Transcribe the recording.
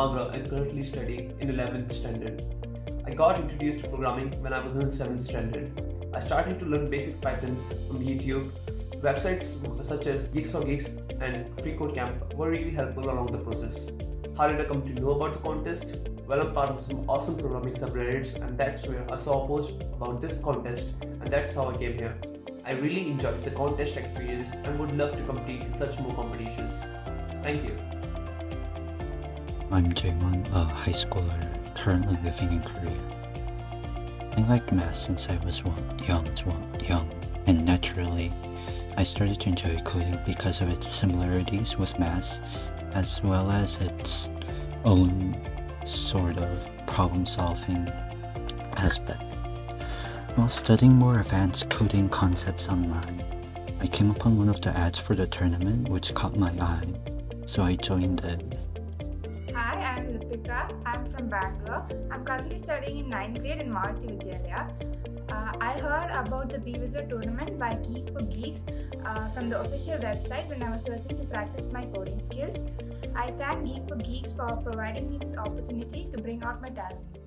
Agra and currently studying in 11th standard. I got introduced to programming when I was in 7th standard. I started to learn basic Python from YouTube. Websites such as GeeksforGeeks and Free Code Camp were really helpful along the process. How did I come to know about the contest? Well, I'm part of some awesome programming subreddits, and that's where I saw a post about this contest, and that's how I came here. I really enjoyed the contest experience and would love to compete in such more competitions. Thank you. I'm Jaewon, a high schooler currently living in Korea. I like math since I was young, and naturally, I started to enjoy coding because of its similarities with math, as well as its own sort of problem-solving aspect. While studying more advanced coding concepts online, I came upon one of the ads for the tournament which caught my eye, so I joined it. Hi, I'm Lipika. I'm from Bangalore. I'm currently studying in 9th grade in Maruti Vidyalaya. I heard about the Be-Wizard tournament by GeeksforGeeks from the official website when I was searching to practice my coding skills. I thank GeeksforGeeks for providing me this opportunity to bring out my talents.